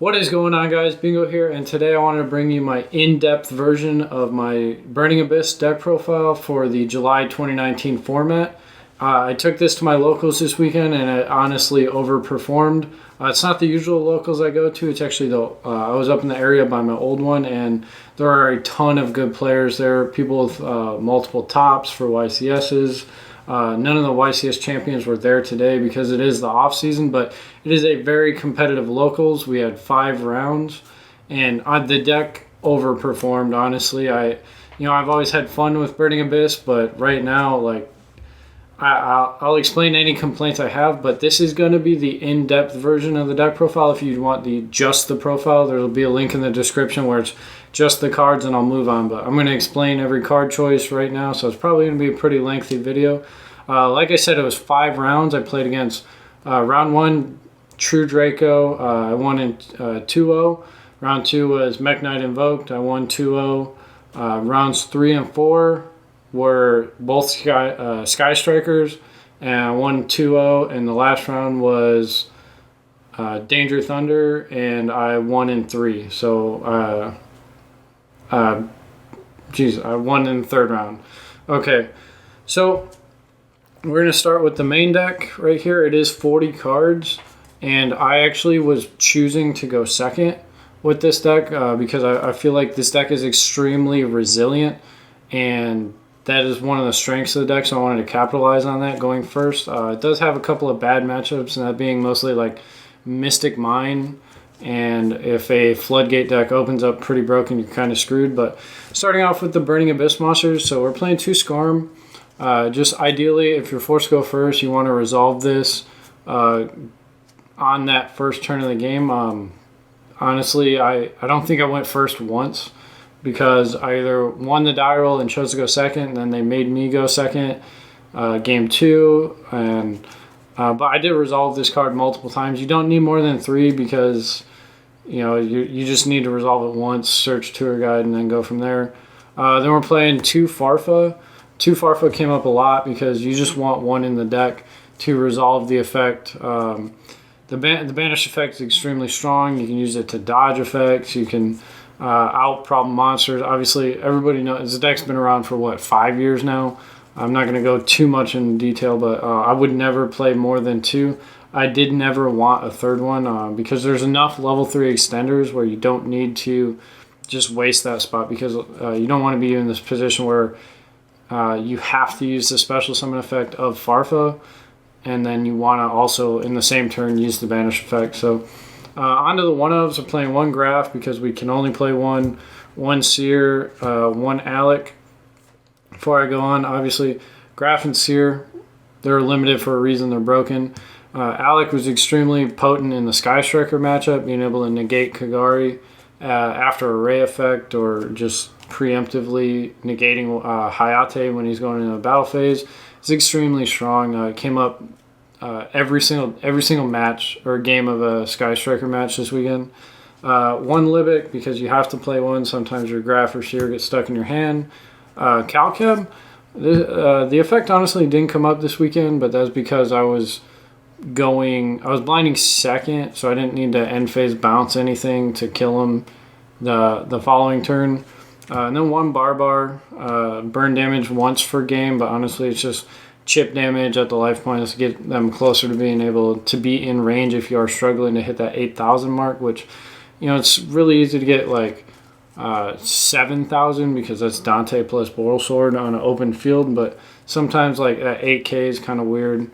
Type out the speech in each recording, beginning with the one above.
What is going on, guys? Bingo here, and today I wanted to bring you my in-depth version of my Burning Abyss deck profile for the July 2019 format. I took this to my locals this weekend, and it honestly overperformed. It's not the usual locals I go to. It's actually I was up in the area by my old one, and there are a ton of good players there. People with multiple tops for YCSs. None of the YCS champions were there today because it is the off season, but it is a very competitive locals. We had 5 rounds, and the deck overperformed. Honestly, I've always had fun with Burning Abyss, but right now, I'll explain any complaints I have. But this is going to be the in-depth version of the deck profile. If you want just the profile, there will be a link in the description where it's just the cards, and I'll move on. But I'm going to explain every card choice right now, so it's probably going to be a pretty lengthy video. Like I said, it was 5 rounds. I played against round 1, True Draco. I won in 2-0. Round 2 was Mech Knight Invoked. I won 2-0. Rounds 3 and 4 were both Sky Strikers, and I won 2-0. And the last round was Danger Thunder, and I won in 3. So, I won in the 3rd round. Okay, so we're going to start with the main deck right here. It is 40 cards, and I actually was choosing to go second with this deck because I feel like this deck is extremely resilient, and that is one of the strengths of the deck, so I wanted to capitalize on that going first. It does have a couple of bad matchups, and that being mostly like Mystic Mine, and if a Floodgate deck opens up pretty broken, you're kind of screwed. But starting off with the Burning Abyss monsters, so we're playing 2 Skarm. Just ideally, if you're forced to go first, you want to resolve this on that first turn of the game. Honestly, I don't think I went first once because I either won the die roll and chose to go second, and then they made me go second game 2. But I did resolve this card multiple times. You don't need more than 3 because you just need to resolve it once, search tour guide, and then go from there. Then we're playing 2 Farfa. 2 Farfa came up a lot because you just want 1 in the deck to resolve the effect. The banish effect is extremely strong. You can use it to dodge effects. You can out problem monsters. Obviously, everybody knows the deck's been around for 5 years now. I'm not going to go too much in detail, but I would never play more than 2. I did never want a 3rd one because there's enough level 3 extenders where you don't need to just waste that spot, because you don't want to be in this position where you have to use the special summon effect of Farfa, and then you want to also, in the same turn, use the banish effect. So onto the 1-ofs. We're playing 1 Graph because we can only play 1 Seer, 1 Alec. Before I go on, obviously, Graph and Seer, they're limited for a reason. They're broken. Alec was extremely potent in the Sky Striker matchup, being able to negate Kagari after Array effect, or just preemptively negating Hayate when he's going into a battle phase. It's extremely strong. It came up every single match or game of a Sky Striker match this weekend. 1 Libic because you have to play 1. Sometimes your Graph or Seer gets stuck in your hand. Calcab, the effect honestly didn't come up this weekend, but that's because I was blinding second, so I didn't need to end phase bounce anything to kill him the following turn. And then 1 Barbar, burn damage once per game, but honestly it's just chip damage at the life points to get them closer to being able to be in range if you are struggling to hit that 8,000 mark, which it's really easy to get 7,000 because that's Dante plus Boral Sword on an open field, but sometimes that 8k is kind of weird.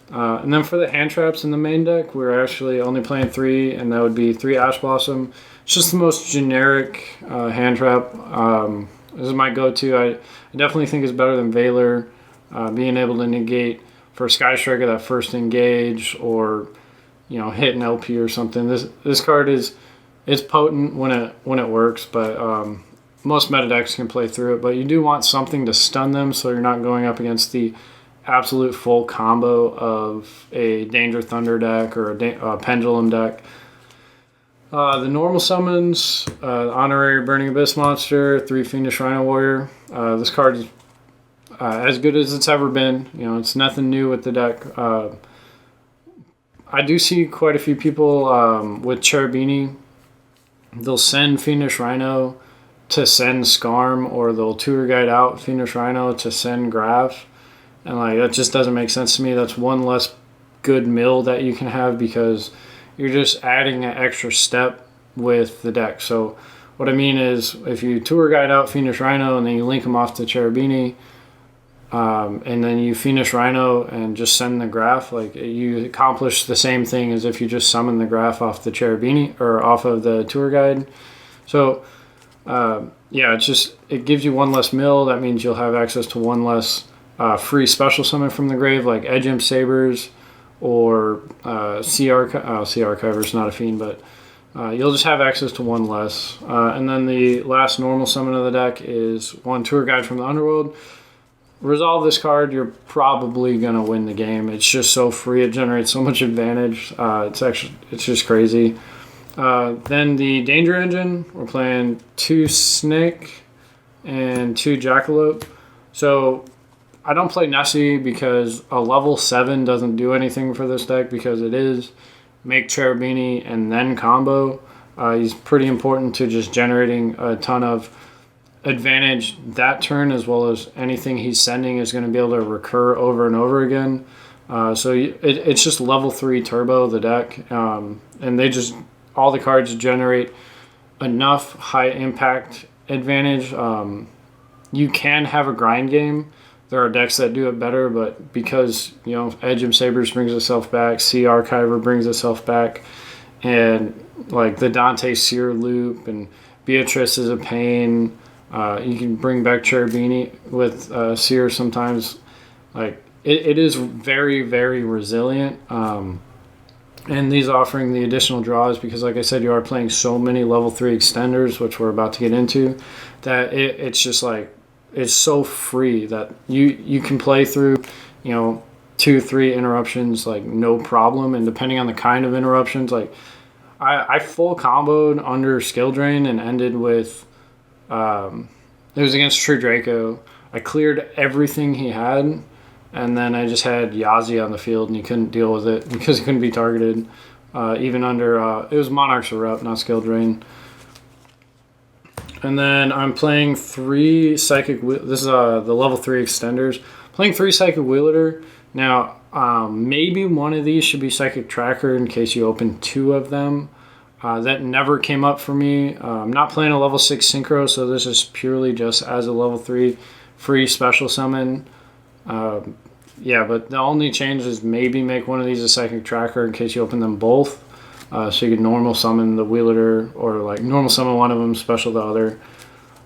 And then for the hand traps in the main deck, we're actually only playing 3, and that would be 3 Ash Blossom. It's just the most generic hand trap. This is my go-to. I definitely think it's better than Valor, being able to negate for Sky Striker that first engage, or hit an LP or something. This card is potent when it works, but most meta decks can play through it. But you do want something to stun them, so you're not going up against the absolute full combo of a Danger Thunder deck or a Pendulum deck. The normal summons, Honorary Burning Abyss monster, 3 Fiendish Rhino Warrior. This card is as good as it's ever been. It's nothing new with the deck. I do see quite a few people with Cherubini they'll send Fiendish Rhino to send Scarm, or they'll tour guide out Fiendish Rhino to send Graf. And like that just doesn't make sense to me. That's one less good mill that you can have because you're just adding an extra step with the deck. So what I mean is if you tour guide out Fiendish Rhino and then you link them off to Cherubini, and then you Fiendish Rhino and just send the Graf, like you accomplish the same thing as if you just summon the Graf off the Cherubini or off of the tour guide. So it gives you one less mill. That means you'll have access to one less free special summon from the grave, like Edge Imp Sabers or Sea Archiver's not a fiend, but you'll just have access to one less. And then the last normal summon of the deck is one Tour Guide from the Underworld. Resolve this card, you're probably going to win the game. It's just so free. It generates so much advantage. It's just crazy. Then the Danger Engine, we're playing 2 Snake and 2 Jackalope. So I don't play Nessie because a level 7 doesn't do anything for this deck because it is make Cherubini and then combo. He's pretty important to just generating a ton of advantage that turn, as well as anything he's sending is going to be able to recur over and over again. It's just level 3 turbo, the deck. And all the cards generate enough high impact advantage. You can have a grind game. There are decks that do it better, but because, Edge of Sabers brings itself back, Sea Archiver brings itself back, and like the Dante Seer loop and Beatrice is a pain. You can bring back Cherubini with Seer sometimes. Like it is very, very resilient. And these offering the additional draws because, like I said, you are playing so many level 3 extenders, which we're about to get into, that it's just like it's so free that you can play through 2-3 interruptions like no problem. And depending on the kind of interruptions, like I full comboed under Skill Drain and ended with it was against True Draco. I cleared everything he had, and then I just had Yazi on the field, and he couldn't deal with it because he couldn't be targeted. Even under it was Monarch's Erupt, not Skill Drain. And then I'm playing 3 Psychic. This is the level 3 extenders. Playing 3 Psychic Wielder. Now, maybe one of these should be Psychic Tracker in case you open 2 of them. That never came up for me. I'm not playing a level 6 Synchro, so this is purely just as a level 3 free special summon. But the only change is maybe make one of these a Psychic Tracker in case you open them both. So you could normal summon the Wielder, or like normal summon one of them, special the other.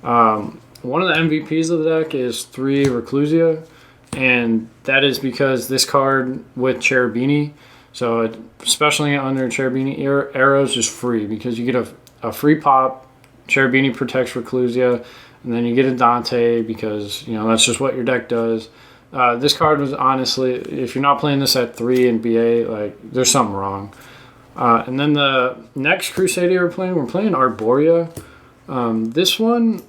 One of the MVPs of the deck is 3 Reclusia, and that is because this card with Cherubini, so especially under Cherubini arrows, is free because you get a free pop. Cherubini protects Reclusia, and then you get a Dante because that's just what your deck does. This card was honestly, if you're not playing this at 3 in BA, like there's something wrong. And then the next Crusadia we're playing Arborea. This one,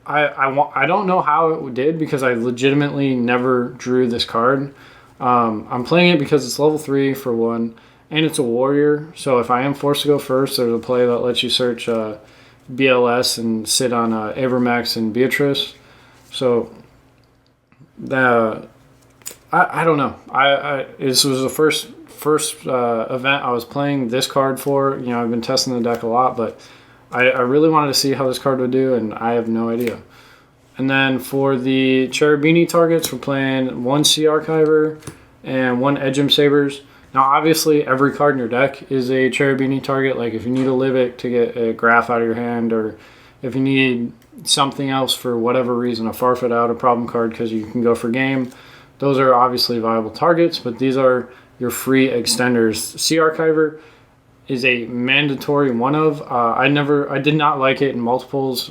I don't know how it did because I legitimately never drew this card. I'm playing it because it's level 3 for one, and it's a warrior. So if I am forced to go first, there's a play that lets you search BLS and sit on Avermax and Beatrice. So I don't know. This was the first event I was playing this card for. I've been testing the deck a lot, but I really wanted to see how this card would do, and I have no idea. And then for the Cherubini targets, we're playing 1 Sea Archiver and 1 Edge Imp Sabers. Now, obviously, every card in your deck is a Cherubini target. Like, if you need a Livic to get a Graph out of your hand, or if you need something else for whatever reason, a Farfet out, a problem card because you can go for game, those are obviously viable targets, but these are your free extenders. Sea Archiver is a mandatory one of. I did not like it in multiples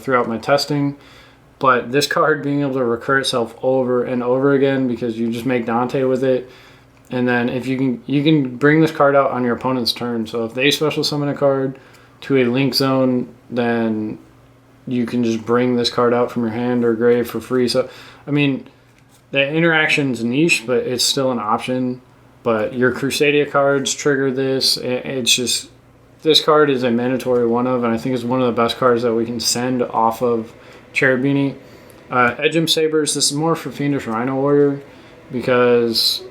throughout my testing. But this card being able to recur itself over and over again because you just make Dante with it, and then if you can bring this card out on your opponent's turn. So if they special summon a card to a link zone, then you can just bring this card out from your hand or grave for free. So I mean, the interaction's niche, but it's still an option. But your Crusadia cards trigger this. It's just this card is a mandatory one of, and I think it's one of the best cards that we can send off of Cherubini. Edgem Sabers, this is more for Fiendish Rhino Warrior, because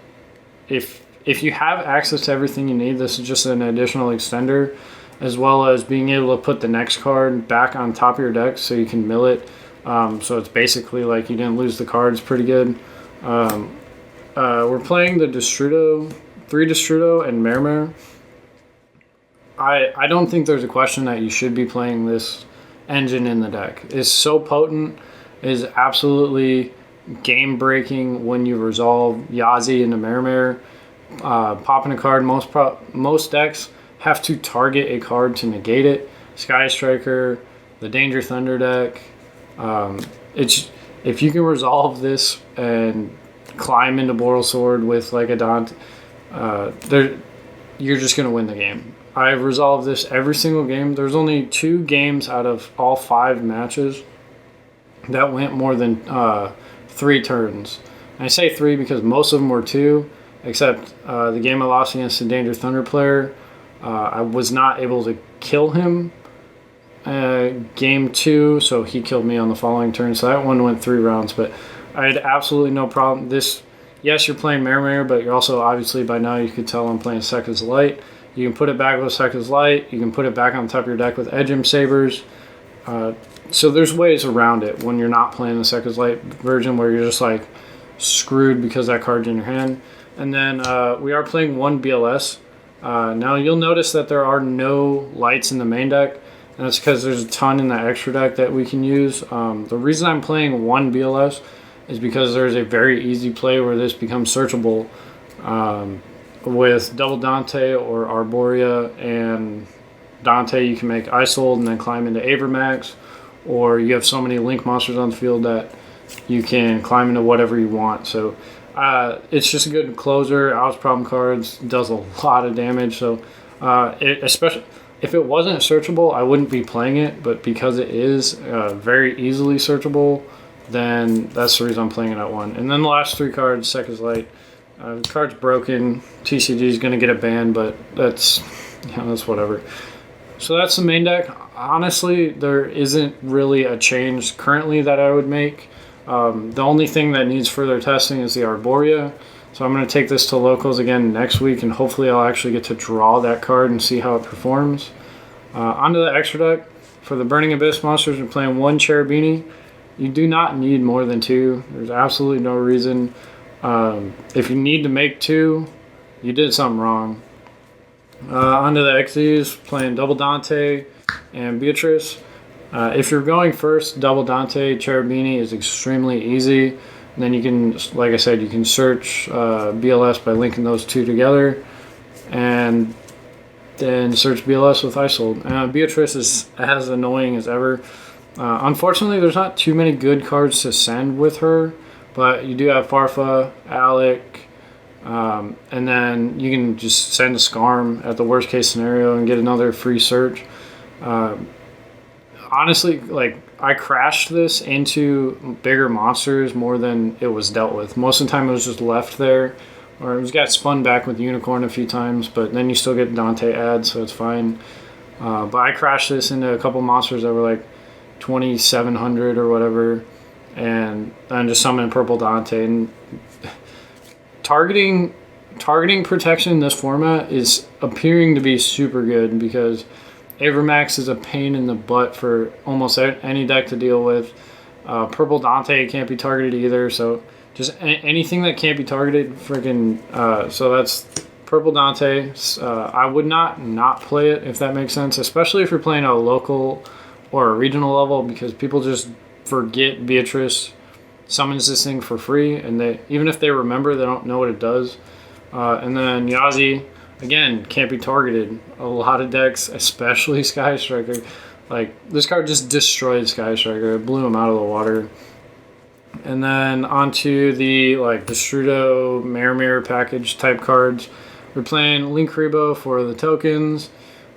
if you have access to everything you need, this is just an additional extender, as well as being able to put the next card back on top of your deck so you can mill it. So it's basically like you didn't lose the card. It's pretty good. We're playing the Destrudo, 3 Destrudo and Mermer. I don't think there's a question that you should be playing this engine in the deck. It's so potent. It is absolutely game-breaking when you resolve Yazi into Mermer. Popping a card, most decks have to target a card to negate it. Sky Striker, the Danger Thunder deck. If you can resolve this and climb into Boral Sword with like a Dante, you're just going to win the game. I've resolved this every single game. There's only 2 games out of all 5 matches that went more than 3 turns. And I say 3 because most of them were 2, except the game I lost against the Danger Thunder player. I was not able to kill him game 2, so he killed me on the following turn. So that one went 3 rounds, but I had absolutely no problem. Yes, you're playing Mermere, but you're also, obviously by now you could tell I'm playing Sekka's Light. You can put it back with Sekka's Light. You can put it back on top of your deck with Edgem Sabers. So there's ways around it when you're not playing the Sekka's Light version, where you're just like screwed because that card's in your hand. And then we are playing 1 BLS. Now you'll notice that there are no lights in the main deck, and that's because there's a ton in the extra deck that we can use. The reason I'm playing 1 BLS is because there's a very easy play where this becomes searchable with Double Dante or Arborea and Dante. You can make Isold and then climb into Avermax, or you have so many Link monsters on the field that you can climb into whatever you want. So it's just a good closer. Outs problem cards, does a lot of damage. So especially if it wasn't searchable, I wouldn't be playing it. But because it is very easily searchable, then that's the reason I'm playing it at 1. And then the last 3 cards, Sekka's Light. The card's broken. TCG is going to get a ban, but that's whatever. So that's the main deck. Honestly, there isn't really a change currently that I would make. The only thing that needs further testing is the Arborea. So I'm going to take this to locals again next week, and hopefully I'll actually get to draw that card and see how it performs. Onto the extra deck. For the Burning Abyss monsters, we're playing 1 Cherubini. You do not need more than 2. There's absolutely no reason. If you need to make 2, you did something wrong. Onto the XEs, playing Double Dante and Beatrice. If you're going first, Double Dante Cherubini is extremely easy. And then you can, like I said, you can search BLS by linking those 2 together, and then search BLS with Isold. Beatrice is as annoying as ever. Unfortunately, there's not too many good cards to send with her, but you do have Farfa, Alec, and then you can just send a Skarm at the worst case scenario and get another free search. Honestly, like, I crashed this into bigger monsters more than it was dealt with. Most of the time it was just left there, or it got spun back with Unicorn a few times, but then you still get Dante add, so it's fine. But I crashed this into a couple monsters that were like 2,700 or whatever, and then just summoned Purple Dante. And targeting protection in this format is appearing to be super good, because Avermax is a pain in the butt for almost any deck to deal with. Purple Dante can't be targeted either, so just anything that can't be targeted, freaking. So that's Purple Dante. I would not play it, if that makes sense, especially if you're playing a local or a regional level, because people just forget Beatrice summons this thing for free, and even if they remember, they don't know what it does. And then Yazi, again, can't be targeted. A lot of decks, especially Sky Striker, like, this card just destroyed Sky Striker. It blew him out of the water. And then onto the Destrudo, Mermere package type cards. We're playing Link Rebo for the tokens.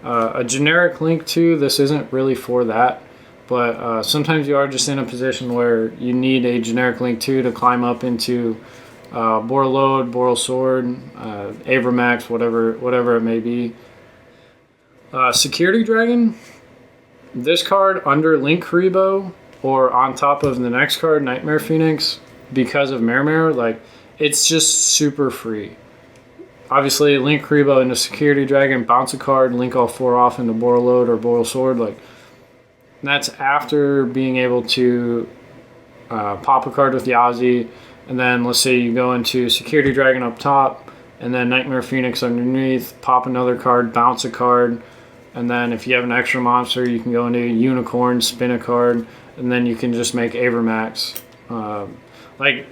A generic Link 2, this isn't really for that, but sometimes you are just in a position where you need a generic Link 2 to climb up into Borload, Boral Sword, Avermax, whatever it may be. Security Dragon. This card under Link Karibo or on top of the next card, Nightmare Phoenix, because of Mare, like, it's just super free. Obviously, Link Karibo into Security Dragon, bounce a card, link all 4 off into Borreload or Boral Sword. Like, that's after being able to pop a card with Yazi, and then let's say you go into Security Dragon up top, and then Nightmare Phoenix underneath, pop another card, bounce a card, and then if you have an extra monster, you can go into Unicorn, spin a card, and then you can just make Avermax. Like,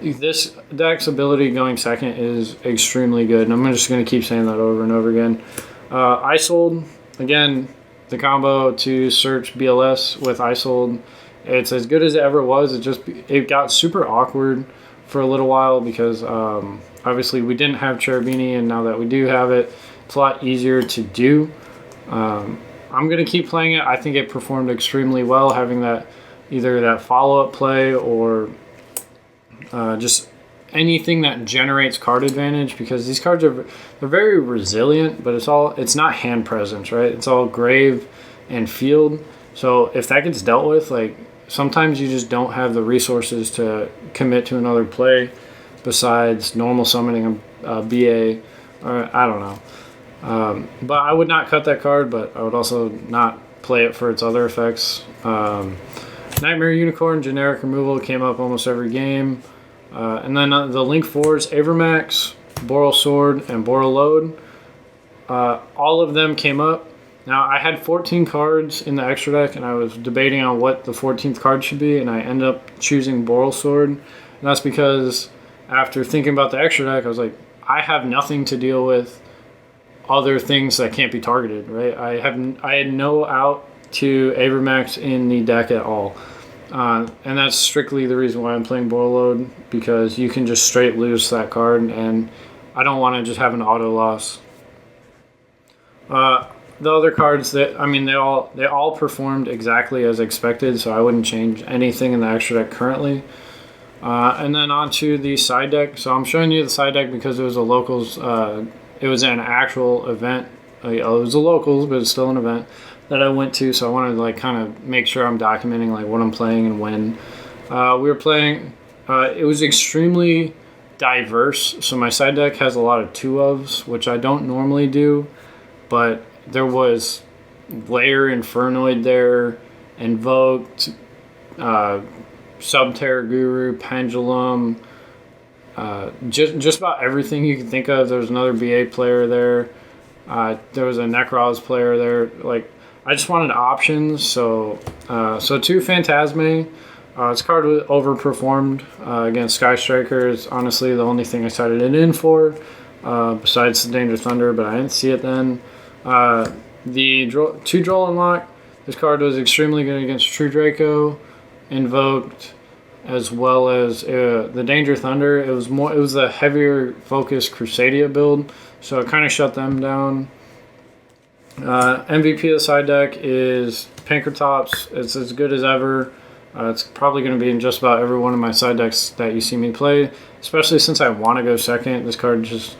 this deck's ability going second is extremely good, and I'm just going to keep saying that over and over again. Isold, again, the combo to search BLS with Isold, it's as good as it ever was. It got super awkward for a little while because obviously we didn't have Cherubini, and now that we do have it, it's a lot easier to do. I'm going to keep playing it. I think it performed extremely well, having that either that follow-up play or just anything that generates card advantage, because these cards they're very resilient, but it's not hand presence, right? It's all grave and field. So if that gets dealt with, like, sometimes you just don't have the resources to commit to another play besides normal summoning a BA, or I don't know. But I would not cut that card, but I would also not play it for its other effects. Nightmare Unicorn, generic removal, came up almost every game. And then the Link 4s, Avermax, Boral Sword, and Borreload. All of them came up. Now, I had 14 cards in the extra deck, and I was debating on what the 14th card should be, and I ended up choosing Boral Sword. And that's because after thinking about the extra deck, I was like, I have nothing to deal with other things that can't be targeted, right? I had no out to Avermax in the deck at all. And that's strictly the reason why I'm playing Borreload, because you can just straight lose that card, and I don't want to just have an auto loss. The other cards, they all performed exactly as expected, so I wouldn't change anything in the extra deck currently. And then on to the side deck. So I'm showing you the side deck because it was a locals. It was an actual event. It was a locals, but it's still an event that I went to. So I wanted to like kind of make sure I'm documenting like what I'm playing and when. We were playing. It was extremely diverse. So my side deck has a lot of 2-ofs, which I don't normally do, but there was Lair Infernoid there, Invoked, Subterra Guru, Pendulum, just about everything you can think of. There was another BA player there. There was a Necroz player there. Like, I just wanted options. So 2 Phantasme. This card was overperformed against Sky Striker. It's honestly the only thing I cited it in for, besides the Danger Thunder, but I didn't see it then. The 2 Droll Unlock. This card was extremely good against True Draco, Invoked, as well as the Danger Thunder. It was a heavier focused Crusadia build, so it kind of shut them down. MVP of the side deck is Pankratops. It's as good as ever. It's probably going to be in just about every one of my side decks that you see me play, especially since I want to go second. This card just,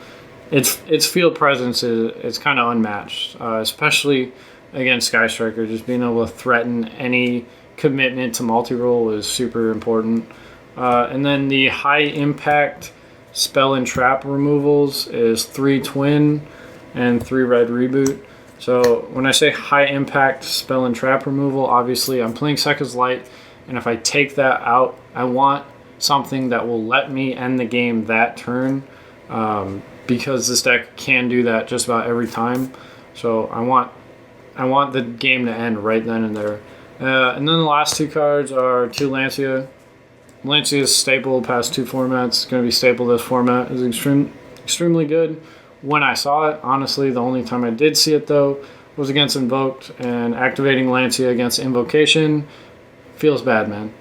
its field presence is kind of unmatched, especially against Sky Striker. Just being able to threaten any commitment to multi-roll is super important. And then the high impact spell and trap removals is 3 Twin and 3 Red Reboot. So when I say high impact spell and trap removal, obviously I'm playing Sekka's Light, and if I take that out, I want something that will let me end the game that turn, because this deck can do that just about every time. So I want the game to end right then and there. And then the last 2 cards are 2 Lancia. Lancia is staple past 2 formats. It's going to be staple this format. It's extremely good. When I saw it, honestly, the only time I did see it, though, was against Invoked, and activating Lancia against Invocation feels bad, man.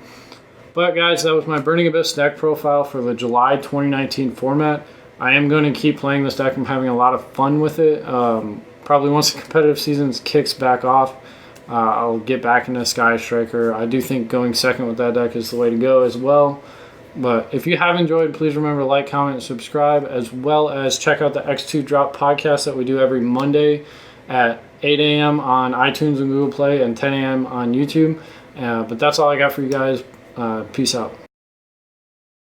But, guys, that was my Burning Abyss deck profile for the July 2019 format. I am going to keep playing this deck. I'm having a lot of fun with it. Probably once the competitive season kicks back off, I'll get back into Sky Striker. I do think going second with that deck is the way to go as well. But if you have enjoyed, please remember to like, comment, and subscribe, as well as check out the X2 Drop podcast that we do every Monday. at 8 a.m. on iTunes and Google Play and 10 a.m. on YouTube. But that's all I got for you guys. Peace out.